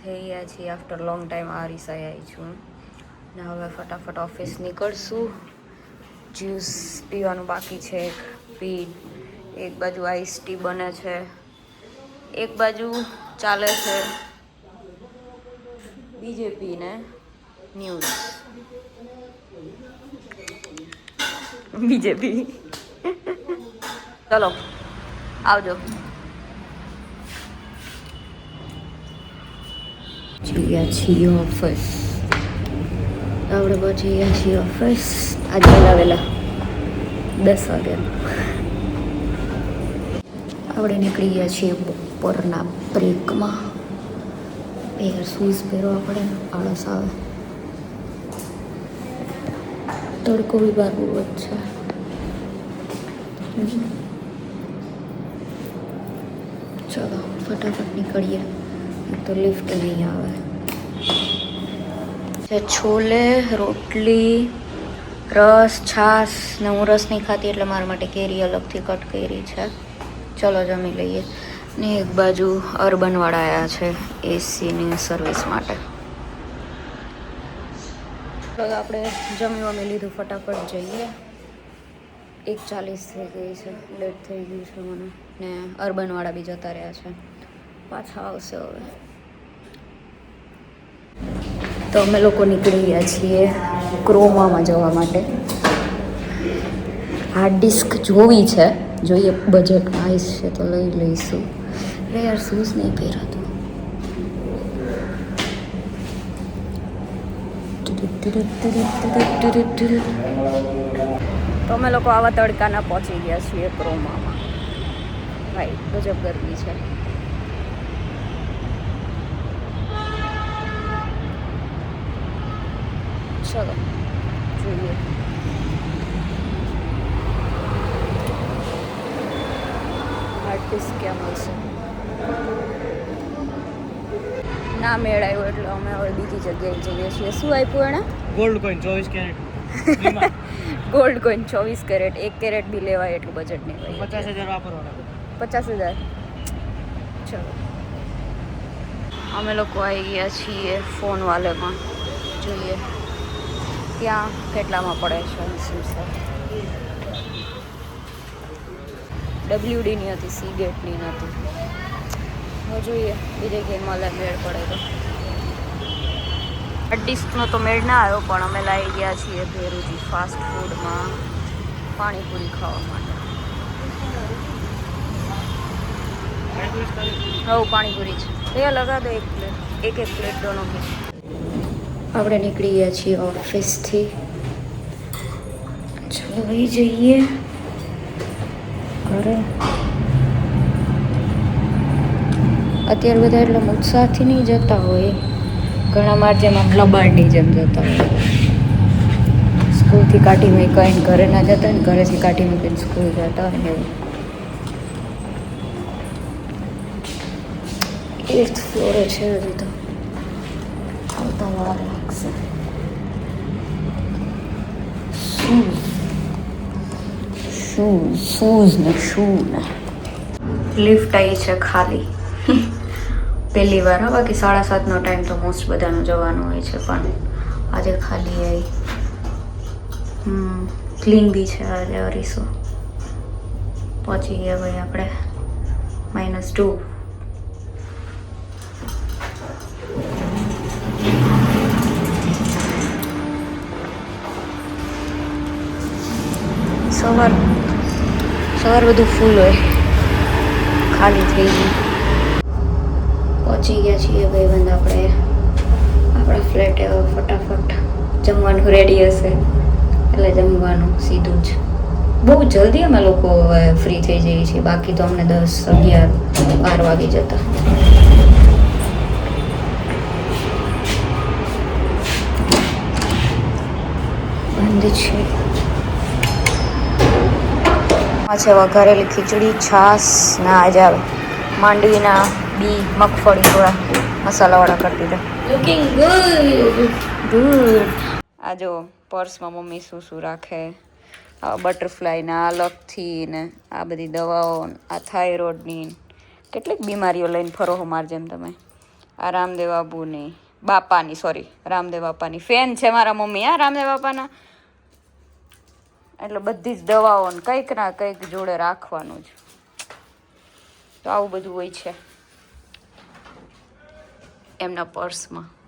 થઈ ગયા છીએ આફ્ટર લોંગ ટાઈમ. આ રીસાઈ આવી છું ને હવે ફટાફટ ઓફિસ નીકળશું. જ્યુસ પીવાનું બાકી છે, પી એક બાજુ આઈસ ટી બને છે, એક બાજુ ચાલે છે બીજેપીને ન્યૂઝ. બીજેપી ચલો આવજો. જઈએ છીએ ઓફિસ. આપણે પહોંચી ગયા છીએ ઓફિસ આજે વહેલા 10 વાગ્યા. આપણે નીકળી ગયા છીએ બપોરના બ્રેકમાં. યાર શૂઝ પહેરવા પડે, આળસ આવે. તડકો બી બહાર બહુ જ છે. ચલો ફટાફટ નીકળીએ, તો લિફ્ટ નહીં આવે. છોલે, રોટલી, રસ, છાશ ને હું રસ નહીં ખાતી એટલે મારા માટે કેરી અલગથી કટ કરી છે. ચલો જમી લઈએ. ને એક બાજુ અર્બનવાળા આવ્યા છે એસીની સર્વિસ માટે. તો આપણે જમી લીધું, ફટાફટ જઈએ. 1:40 થઈ ગઈ છે, લેટ થઈ ગયું છે મને. ને અર્બનવાળા બી જતા રહ્યા છે, પાછા આવશે હવે. તો અમે લોકો નીકળી ગયા છીએ ક્રોમામાં જવા માટે. હાર્ડ ડિસ્ક જોવી છે, જોઈએ બજેટમાં આવીશ છે તો લઈ લઈશું. અરે યાર શૂઝ નહીં પહેરાતું. તો અમે લોકો આવા તડકાના પહોંચી ગયા છીએ ક્રોમામાં. ભાઈ ગજબ ગરમી છે. ચલો જોઈએ. આર્ટિસ્ટ ક્યાં મળશે? ના મેળ આવ્યો એટલે અમે હવે બીજી જગ્યાએ જઈએ છીએ. શું આપ્યું એણે? Gold coin 24 carat. Gold coin 24 carat. 1 carat બી લેવાય એટલું બજેટ નહીં ભાઈ. 50,000 વાપરવાના. 50,000. ચલો અમે લોકો આવી ગયા છીએ ફોન વાલેમાં. જોઈએ ત્યાં કેટલામાં પડે છે. શું છે WD-ની હતી, સી ગેટની નથી. હવે જોઈએ બીજે ક્યાંય મળે, મેળ પડે તો. ડિસ્કનો તો મેળ ના આવ્યો, પણ અમે લાવી ગયા છીએ ભેરુજી ફાસ્ટ ફૂડમાં પાણીપુરી ખાવા માટે. હવે પાણીપુરી છે એ લગા દો 1 પ્લેટ, એક પ્લેટ દોનો કે. આપણે નીકળી ગયા છીએ ઓફિસથી. ચલો ભાઈ જઈએ ઘરે. અત્યારે બધા એટલે ઉત્સાહથી નહીં જતા હોય, ઘણા માર જેમ આમ લબાડની જેમ જતા હોય. સ્કૂલથી કાઢી મૂકીને ઘરે ના જતા ને ઘરેથી કાઢી મૂકીને સ્કૂલ જતા હોય ને એવું. 8th ફ્લોરે છે હજી તો, આવતા વાર લાગશે. શૂઝ ને લિફ્ટ આવી છે ખાલી. પહેલી વાર હા, બાકી 7:30નો ટાઈમ તો મોસ્ટ બધાનું જવાનું હોય છે, પણ આજે ખાલી આવી. ક્લીન બી છે આજે. અરીસો પહોંચી ગયા ભાઈ આપણે -2. સવાર બધું ફૂલ હોય, ખાલી થઈ ગયું. પહોંચી ગયા છીએ ભાઈબંધ આપણે આપણા ફ્લેટે. ફટાફટ જમવાનું રેડી હશે એટલે જમવાનું સીધું જ. બહુ જલ્દી અમે લોકો હવે ફ્રી થઈ જઈએ છીએ, બાકી તો અમને 10, 11, 12 વાગી જતા. બંધ છે. આ છે વઘારેલી ખીચડી, છાશ ને આજે આવે માંડવીના બી, મગફળી થોડા મસાલાવાળા કરી દીધા. Looking good. આ જો પર્સમાં મમ્મી શું રાખે, બટરફ્લાયના અલગથી ને આ બધી દવાઓ, આ થાઇરોઇડની કેટલીક બીમારીઓ લઈને ફરો હો માર જેમ તમે. આ રામદેવ બાપુની બાપાની સોરી રામદેવ બાપાની ફેન છે મારા મમ્મી. હા, રામદેવ બાપાના. એટલે બધી જ દવાઓ ને કંઈક ના કંઈક જોડે રાખવાનું જ. તો આવું બધું હોય છે એમના પર્સમાં.